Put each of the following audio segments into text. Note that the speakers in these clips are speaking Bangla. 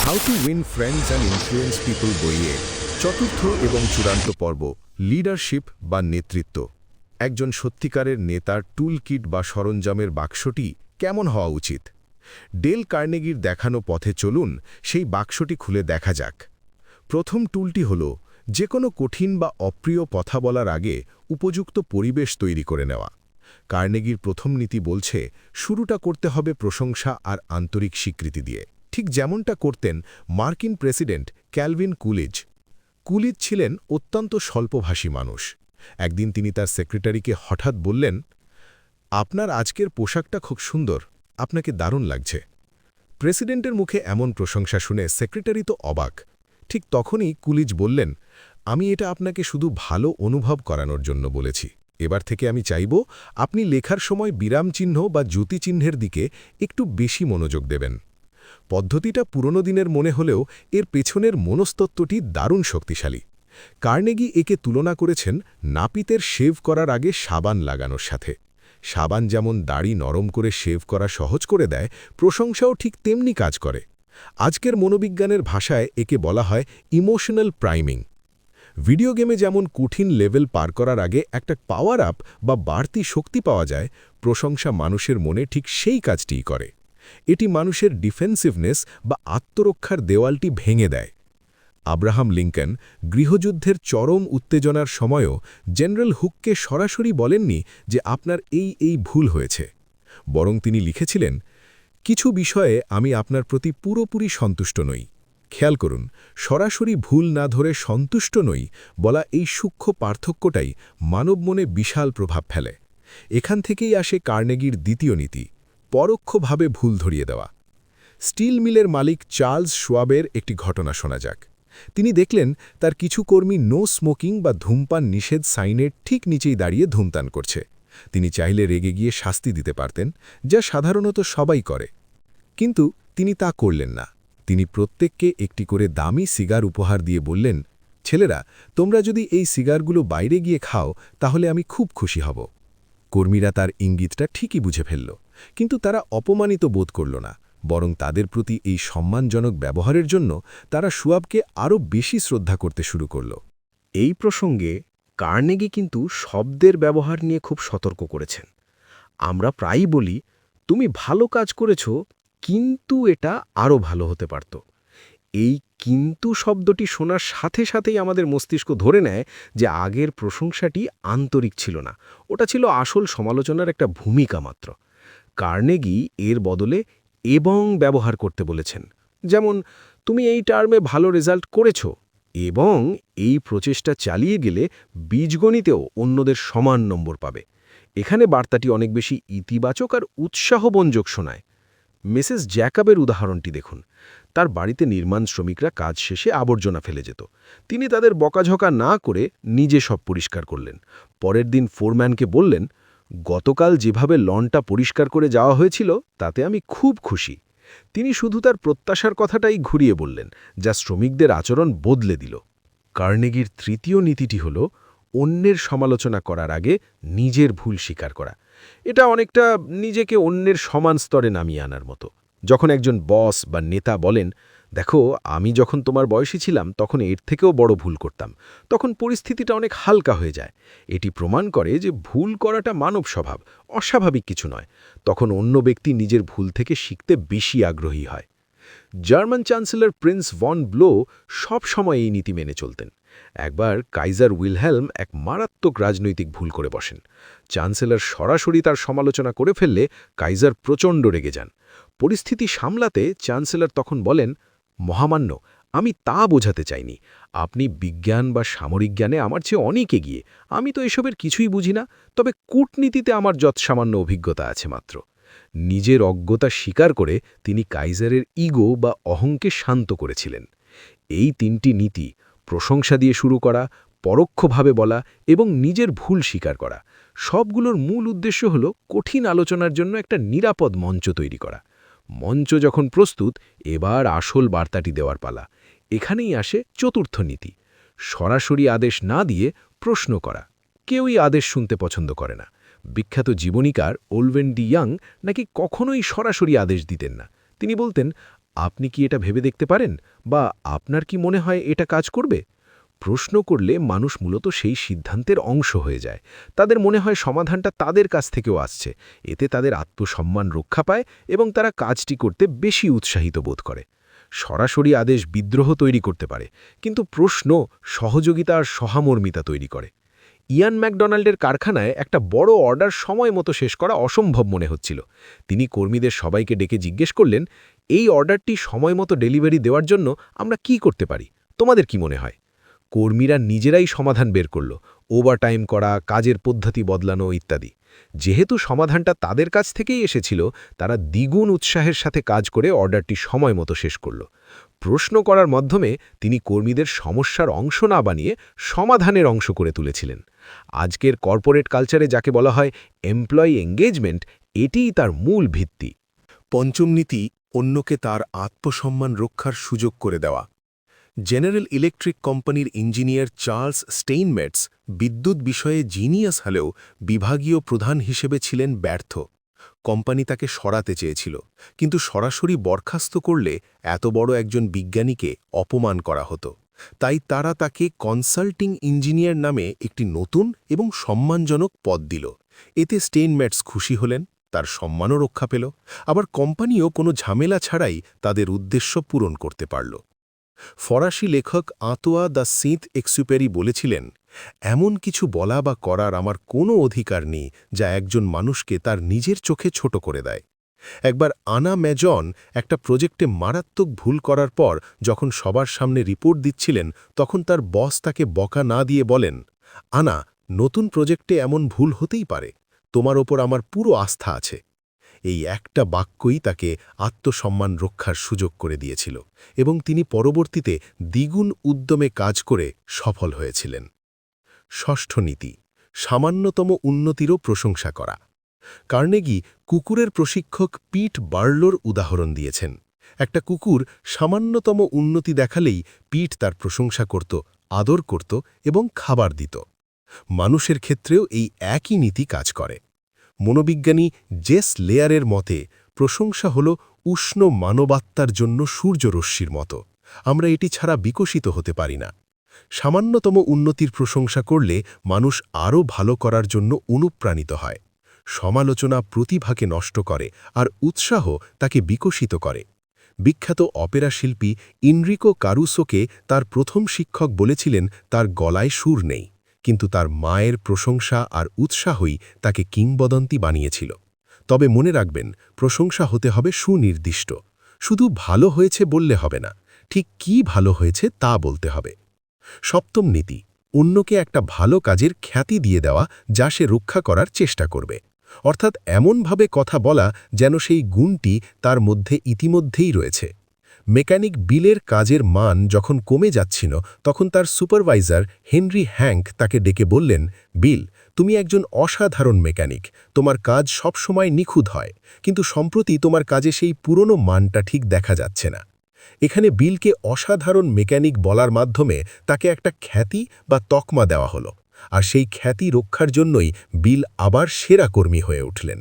How to win friends and influence people বইয়ে চতুর্থ এবং চূড়ান্ত পর্ব লিডারশিপ বা নেতৃত্ব। একজন সত্যিকারের নেতার টুল কিট বা সরঞ্জামের বাক্সটি কেমন হওয়া উচিত? ডেল কার্নেগির দেখানো পথে চলুন সেই বাক্সটি খুলে দেখা যাক। প্রথম টুলটি হল যে কোনো কঠিন বা অপ্রিয় কথা বলার আগে উপযুক্ত পরিবেশ তৈরি করে নেওয়া। কার্নেগির প্রথম নীতি বলছে শুরুটা করতে হবে প্রশংসা আর আন্তরিক স্বীকৃতি দিয়ে, ঠিক যেমনটা করতেন মার্কিন প্রেসিডেন্ট ক্যালভিন কুলিজ। কুলিজ ছিলেন অত্যন্ত স্বল্পভাষী মানুষ। একদিন তিনি তার সেক্রেটারিকে হঠাৎ বললেন, আপনার আজকের পোশাকটা খুব সুন্দর, আপনাকে দারুণ লাগছে। প্রেসিডেন্টের মুখে এমন প্রশংসা শুনে সেক্রেটারি তো অবাক। ঠিক তখনই কুলিজ বললেন, আমি এটা আপনাকে শুধু ভালো অনুভব করানোর জন্য বলেছি। এবার থেকে আমি চাইব আপনি লেখার সময় বিরামচিহ্ন বা জ্যোতিচিহ্নের দিকে একটু বেশি মনোযোগ দেবেন। পদ্ধতিটা পুরনো দিনের মনে হলেও এর পেছনের মনস্তত্ত্বটি দারুণ শক্তিশালী। কার্নেগি একে তুলনা করেছেন নাপিতের শেভ করার আগে সাবান লাগানোর সাথে। সাবান যেমন দাড়ি নরম করে শেভ করা সহজ করে দেয়, প্রশংসাও ঠিক তেমনি কাজ করে। আজকের মনোবিজ্ঞানের ভাষায় একে বলা হয় ইমোশনাল প্রাইমিং। ভিডিও গেমে যেমন কঠিন লেভেল পার করার আগে একটা পাওয়ার আপ বা বাড়তি শক্তি পাওয়া যায়, প্রশংসা মানুষের মনে ঠিক সেই কাজটিই করে। এটি মানুষের ডিফেন্সিভনেস বা আত্মরক্ষার দেওয়ালটি ভেঙে দেয়। আব্রাহাম লিঙ্কন গৃহযুদ্ধের চরম উত্তেজনার সময়ও জেনারেল হুককে সরাসরি বলেননি যে আপনার এই ভুল হয়েছে। বরং তিনি লিখেছিলেন, কিছু বিষয়ে আমি আপনার প্রতি পুরোপুরি সন্তুষ্ট নই। খেয়াল করুন, সরাসরি ভুল না ধরে সন্তুষ্ট নই বলা এই সূক্ষ্ম পার্থক্যটাই মানব মনে বিশাল প্রভাব ফেলে। এখান থেকেই আসে কার্নেগির দ্বিতীয় নীতি, পরোক্ষভাবে ভুল ধরিয়ে দেওয়া। স্টিল মিলের মালিক চার্লস শোয়াবের একটি ঘটনা শোনা যাক। তিনি দেখলেন তার কিছু কর্মী নো স্মোকিং বা ধূমপান নিষেধ সাইনের ঠিক নিচেই দাঁড়িয়ে ধূমপান করছে। তিনি চাইলে রেগে গিয়ে শাস্তি দিতে পারতেন, যা সাধারণত সবাই করে। কিন্তু তিনি তা করলেন না। তিনি প্রত্যেককে একটি করে দামি সিগার উপহার দিয়ে বললেন, ছেলেরা, তোমরা যদি এই সিগারগুলো বাইরে গিয়ে খাও তাহলে আমি খুব খুশি হব। কর্মীরা তার ইঙ্গিতটা ঠিকই বুঝে ফেলল, কিন্তু তারা অপমানিত বোধ করল না। বরং তাদের প্রতি এই সম্মানজনক ব্যবহারের জন্য তারা শোয়াবকে আরও বেশি শ্রদ্ধা করতে শুরু করল। এই প্রসঙ্গে কার্নেগি কিন্তু শব্দের ব্যবহার নিয়ে খুব সতর্ক করেছেন। আমরা প্রায়ই বলি, তুমি ভালো কাজ করেছ, কিন্তু এটা আরও ভালো হতে পারত। এই কিন্তু শব্দটি শোনার সাথে সাথেই আমাদের মস্তিষ্ক ধরে নেয় যে আগের প্রশংসাটি আন্তরিক ছিল না, ওটা ছিল আসল সমালোচনার একটা ভূমিকা মাত্র। কার্নেগি এর বদলে এবং ব্যবহার করতে বলেছেন। যেমন, তুমি এই টার্মে ভালো রেজাল্ট করেছ, এবং এই প্রচেষ্টা চালিয়ে গেলে বীজগণিতেও অন্যদের সমান নম্বর পাবে। এখানে বার্তাটি অনেক বেশি ইতিবাচক আর উৎসাহবঞ্জক শোনায়। মিসেস জ্যাকাবের উদাহরণটি দেখুন। তার বাড়িতে নির্মাণ শ্রমিকরা কাজ শেষে আবর্জনা ফেলে যেত। তিনি তাদের বকাঝকা না করে নিজে সব পরিষ্কার করলেন। পরের দিন ফোরম্যানকে বললেন, গতকাল যেভাবে লনটা পরিষ্কার করে যাওয়া হয়েছিল তাতে আমি খুব খুশি। তিনি শুধু তার প্রত্যাশার কথাটাই ঘুরিয়ে বললেন, যা শ্রমিকদের আচরণ বদলে দিল। কার্নেগির তৃতীয় নীতিটি হল অন্যের সমালোচনা করার আগে নিজের ভুল স্বীকার করা। এটা অনেকটা নিজেকে অন্যের সমান স্তরে নামিয়ে আনার মতো। যখন একজন বস বা নেতা বলেন, দেখো, আমি যখন তোমার বয়সী ছিলাম তখন এর থেকেও বড় ভুল করতাম, তখন পরিস্থিতিটা অনেক হালকা হয়ে যায়। এটি প্রমাণ করে যে ভুল করাটা মানব স্বভাব, অস্বাভাবিক কিছু নয়। তখন অন্য ব্যক্তি নিজের ভুল থেকে শিখতে বেশি আগ্রহী হয়। German chancellor prince von Bülow সব সময় এই নীতি মেনে চলতেন। একবার কাইজার উইলহেলম এক মারাত্মক রাজনৈতিক ভুল করে বসেন। চ্যান্সেলর সরাসরি তার সমালোচনা করে ফেললে কাইজার প্রচণ্ড রেগে যান। পরিস্থিতি সামলাতে চ্যান্সেলর তখন বলেন, মহামান্য, আমি তা বোঝাতে চাইনি। আপনি বিজ্ঞান বা সামরিক জ্ঞানে আমার চেয়ে অনেক এগিয়ে। আমি তো এসবের কিছুই বুঝি না, তবে কূটনীতিতে আমার যৎসামান্য অভিজ্ঞতা আছে মাত্র। নিজের অজ্ঞতা স্বীকার করে তিনি কাইজারের ইগো বা অহংকে শান্ত করেছিলেন। এই তিনটি নীতি, প্রশংসা দিয়ে শুরু করা, পরোক্ষভাবে বলা এবং নিজের ভুল স্বীকার করা, সবগুলোর মূল উদ্দেশ্য হল কঠিন আলোচনার জন্য একটা নিরাপদ মঞ্চ তৈরি করা। মঞ্চ যখন প্রস্তুত, এবার আসল বার্তাটি দেওয়ার পালা। এখানেই আসে চতুর্থ নীতি, সরাসরি আদেশ না দিয়ে প্রশ্ন করা। কেউই আদেশ শুনতে পছন্দ করে না। বিখ্যাত জীবনীকার ওলভেন ডি ইয়াং নাকি কখনোই সরাসরি আদেশ দিতেন না। তিনি বলতেন, আপনি কি এটা ভেবে দেখতে পারেন, বা আপনার কি মনে হয় এটা কাজ করবে? প্রশ্ন করলে মানুষ মূলত সেই সিদ্ধান্তের অংশ হয়ে যায়। তাদের মনে হয় সমাধানটা তাদের কাছ থেকেও আসছে। এতে তাদের আত্মসম্মান রক্ষা পায় এবং তারা কাজটি করতে বেশি উৎসাহিত বোধ করে। সরাসরি আদেশ বিদ্রোহ তৈরি করতে পারে, কিন্তু প্রশ্ন সহযোগিতা আর সহামর্মিতা তৈরি করে। ইয়ান ম্যাকডোনাল্ডের কারখানায় একটা বড় অর্ডার সময় মতো শেষ করা অসম্ভব মনে হচ্ছিল। তিনি কর্মীদের সবাইকে ডেকে জিজ্ঞেস করলেন, এই অর্ডারটি সময় মতো ডেলিভারি দেওয়ার জন্য আমরা কি করতে পারি? তোমাদের কি মনে হয়? কর্মীরা নিজেরাই সমাধান বের করল, ওভারটাইম করা, কাজের পদ্ধতি বদলানো ইত্যাদি। যেহেতু সমাধানটা তাদের কাছ থেকেই এসেছিল, তারা দ্বিগুণ উৎসাহের সাথে কাজ করে অর্ডারটি সময় মতো শেষ করল। প্রশ্ন করার মাধ্যমে তিনি কর্মীদের সমস্যার অংশ না বানিয়ে সমাধানের অংশ করে তুলেছিলেন। আজকের কর্পোরেট কালচারে যাকে বলা হয় এমপ্লয়ি এঙ্গেজমেন্ট, এটিই তার মূল ভিত্তি। পঞ্চম নীতি, অন্যকে তার আত্মসম্মান রক্ষার সুযোগ করে দেওয়া। জেনারেল ইলেকট্রিক কোম্পানির ইঞ্জিনিয়ার চার্লস স্টেইনমেটস বিদ্যুৎ বিষয়ে জিনিয়াস হলেও বিভাগীয় প্রধান হিসেবে ছিলেন ব্যর্থ। কোম্পানি তাকে সরাতে চেয়েছিল, কিন্তু সরাসরি বরখাস্ত করলে এত বড় একজন বিজ্ঞানীকে অপমান করা হতো। তাই তারা তাকে কনসাল্টিং ইঞ্জিনিয়ার নামে একটি নতুন এবং সম্মানজনক পদ দিল। এতে স্টেইনমেটস খুশি হলেন, তার সম্মানও রক্ষা পেল, আবার কোম্পানিও কোনো ঝামেলা ছাড়াই তাদের উদ্দেশ্য পূরণ করতে পারল। ফরাসি লেখক আঁতোয়া দ্য সিঁথ এক্সুপেরি বলেছিলেন, এমন কিছু বলা বা করার আমার কোনো অধিকার নেই যা একজন মানুষকে তার নিজের চোখে ছোট করে দেয়। একবার আনা ম্যাজন একটা প্রজেক্টে মারাত্মক ভুল করার পর যখন সবার সামনে রিপোর্ট দিচ্ছিলেন, তখন তার বস তাকে বকা না দিয়ে বলেন, আনা, নতুন প্রজেক্টে এমন ভুল হতেই পারে, তোমার ওপর আমার পুরো আস্থা আছে। এই একটা বাক্যই তাকে আত্মসম্মান রক্ষার সুযোগ করে দিয়েছিল, এবং তিনি পরবর্তীতে দ্বিগুণ উদ্যমে কাজ করে সফল হয়েছিলেন। ষষ্ঠ নীতি, সামান্যতম উন্নতিরও প্রশংসা করা। কার্নেগি কুকুরের প্রশিক্ষক পিট বার্লোর উদাহরণ দিয়েছেন। একটা কুকুর সামান্যতম উন্নতি দেখালেই পিট তার প্রশংসা করত, আদর করত এবং খাবার দিত। মানুষের ক্ষেত্রেও এই একই নীতি কাজ করে। মনোবিজ্ঞানী জেস লেয়ারের মতে প্রশংসা হল উষ্ণ মানবাত্মার জন্য সূর্যরশ্মির মতো। আমরা এটি ছাড়া বিকশিত হতে পারি না। সামান্যতম উন্নতির প্রশংসা করলে মানুষ আরও ভালো করার জন্য অনুপ্রাণিত হয়। সমালোচনা প্রতিভাকে নষ্ট করে আর উৎসাহ তাকে বিকশিত করে। বিখ্যাত অপেরা শিল্পী ইনরিকো কারুসোকে তার প্রথম শিক্ষক বলেছিলেন তার গলায় সুর নেই, কিন্তু তার মায়ের প্রশংসা আর উৎসাহই তাকে কিংবদন্তি বানিয়েছিল। তবে মনে রাখবেন, প্রশংসা হতে হবে সুনির্দিষ্ট। শুধু ভালো হয়েছে বললে হবে না, ঠিক কি ভালো হয়েছে তা বলতে হবে। সপ্তম নীতি, অন্যকে একটা ভালো কাজের খ্যাতি দিয়ে দেওয়া যা সে রক্ষা করার চেষ্টা করবে। অর্থাৎ এমনভাবে কথা বলা যেন সেই গুণটি তার মধ্যে ইতিমধ্যেই রয়েছে। মেকানিক বিলের কাজের মান যখন কমে যাচ্ছিল, তখন তার সুপারভাইজার হেনরি হ্যাঙ্ক তাকে ডেকে বললেন, বিল, তুমি একজন অসাধারণ মেকানিক, তোমার কাজ সবসময় নিখুঁত হয়, কিন্তু সম্প্রতি তোমার কাজে সেই পুরনো মানটা ঠিক দেখা যাচ্ছে না। এখানে বিলকে অসাধারণ মেকানিক বলার মাধ্যমে তাকে একটা খ্যাতি বা তকমা দেওয়া হলো, আর সেই খ্যাতি রক্ষার জন্যই বিল আবার সেরা কর্মী হয়ে উঠলেন।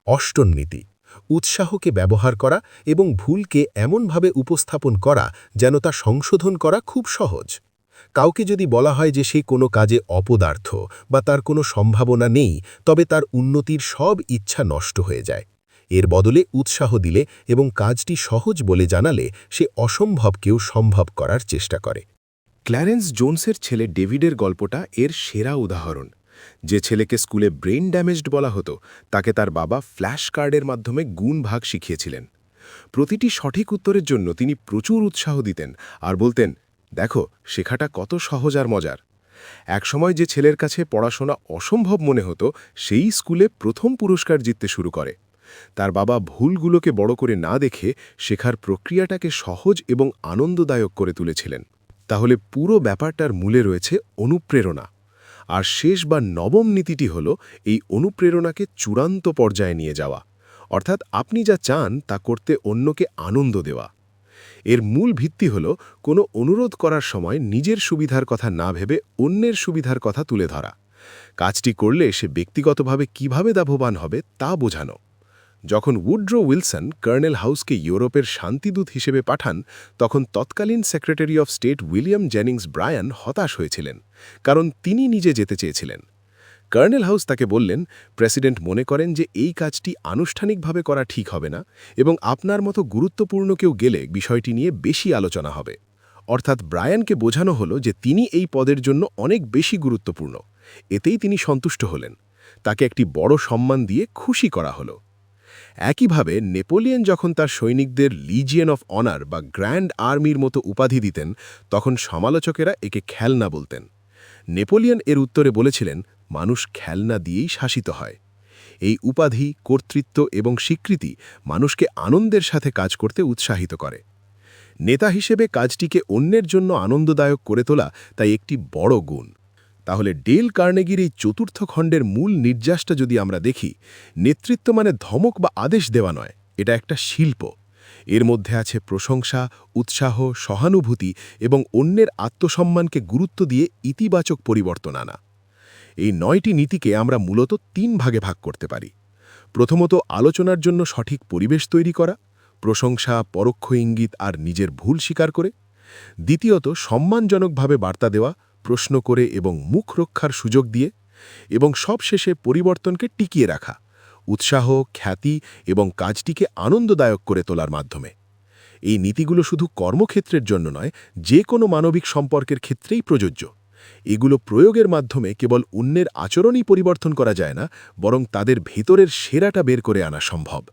অষ্টম নীতি, উৎসাহকে ব্যবহার করা এবং ভুলকে এমনভাবে উপস্থাপন করা যেন তা সংশোধন করা খুব সহজ। কাউকে যদি বলা হয় যে সে কোনো কাজে অপদার্থ বা তার কোনো সম্ভাবনা নেই, তবে তার উন্নতির সব ইচ্ছা নষ্ট হয়ে যায়। এর বদলে উৎসাহ দিলে এবং কাজটি সহজ বলে জানালে সে অসম্ভবকেও সম্ভব করার চেষ্টা করে। ক্ল্যারেন্স জোনসের ছেলে ডেভিডের গল্পটা এর সেরা উদাহরণ। যে ছেলেকে স্কুলে ব্রেইন ড্যামেজড বলা হতো, তাকে তার বাবা ফ্ল্যাশ কার্ডের মাধ্যমে গুণ ভাগ শিখিয়েছিলেন। প্রতিটি সঠিক উত্তরের জন্য তিনি প্রচুর উৎসাহ দিতেন আর বলতেন, দেখো শেখাটা কত সহজ আর মজার। একসময় যে ছেলের কাছে পড়াশোনা অসম্ভব মনে হতো, সেই স্কুলে প্রথম পুরস্কার জিততে শুরু করে। তার বাবা ভুলগুলোকে বড় করে না দেখে শেখার প্রক্রিয়াটাকে সহজ এবং আনন্দদায়ক করে তুলেছিলেন। তাহলে পুরো ব্যাপারটার মূলে রয়েছে অনুপ্রেরণা। আর শেষ বা নবম নীতিটি হল এই অনুপ্রেরণাকে চূড়ান্ত পর্যায়ে নিয়ে যাওয়া, অর্থাৎ আপনি যা চান তা করতে অন্যকে আনন্দ দেওয়া। এর মূল ভিত্তি হল কোনো অনুরোধ করার সময় নিজের সুবিধার কথা না ভেবে অন্যের সুবিধার কথা তুলে ধরা। কাজটি করলে সে ব্যক্তিগতভাবে কিভাবে লাভবান হবে তা বোঝানো। যখন উড্রো উইলসন কর্নেল হাউসকে ইউরোপের শান্তিদূত হিসেবে পাঠান তখন তৎকালীন secretary of state William Jennings Brian হতাশ হয়েছিলেন, কারণ তিনি নিজে যেতে চেয়েছিলেন। কর্নেল হাউস তাকে বললেন, প্রেসিডেন্ট মনে করেন যে এই কাজটি আনুষ্ঠানিকভাবে করা ঠিক হবে না এবং আপনার মতো গুরুত্বপূর্ণ কেউ গেলে বিষয়টি নিয়ে বেশি আলোচনা হবে। অর্থাৎ ব্রায়ানকে বোঝানো হলো যে তিনি এই পদের জন্য অনেক বেশি গুরুত্বপূর্ণ। এতেই তিনি সন্তুষ্ট হলেন। তাকে একটি বড় সম্মান দিয়ে খুশি করা হলো। একইভাবে নেপোলিয়ন যখন তার সৈনিকদের লিজিয়ন অফ অনার বা গ্র্যান্ড আর্মির মতো উপাধি দিতেন, তখন সমালোচকেরা একে খেলনা বলতেন। নেপোলিয়ন এর উত্তরে বলেছিলেন, মানুষ খেলনা দিয়েই শাসিত হয়। এই উপাধি, কর্তৃত্ব এবং স্বীকৃতি মানুষকে আনন্দের সাথে কাজ করতে উৎসাহিত করে। নেতা হিসেবে কাজটিকে অন্যের জন্য আনন্দদায়ক করে তোলা তাই একটি বড় গুণ। তাহলে ডেল কার্নেগির এই চতুর্থ খণ্ডের মূল নির্যাসটা যদি আমরা দেখি, নেতৃত্ব মানে ধমক বা আদেশ দেওয়া নয়, এটা একটা শিল্প। এর মধ্যে আছে প্রশংসা, উৎসাহ, সহানুভূতি এবং অন্যের আত্মসম্মানকে গুরুত্ব দিয়ে ইতিবাচক পরিবর্তন আনা। এই 9টি নীতিকে আমরা মূলত 3 ভাগে ভাগ করতে পারি। প্রথমত, আলোচনার জন্য সঠিক পরিবেশ তৈরি করা, প্রশংসা, পরোক্ষ ইঙ্গিত আর নিজের ভুল স্বীকার করে। দ্বিতীয়ত, সম্মানজনকভাবে বার্তা দেওয়া, প্রশ্ন করে এবং মুখ রক্ষার সুযোগ দিয়ে। এবং সবশেষে পরিবর্তনকে টিকিয়ে রাখা, উৎসাহ, খ্যাতি এবং কাজটিকে আনন্দদায়ক করে তোলার মাধ্যমে। এই নীতিগুলো শুধু কর্মক্ষেত্রের জন্য নয়, যে কোনো মানবিক সম্পর্কের ক্ষেত্রেই প্রযোজ্য। এগুলো প্রয়োগের মাধ্যমে কেবল অন্যের আচরণই পরিবর্তন করা যায় না, বরং তাদের ভেতরের সেরাটা বের করে আনা সম্ভব।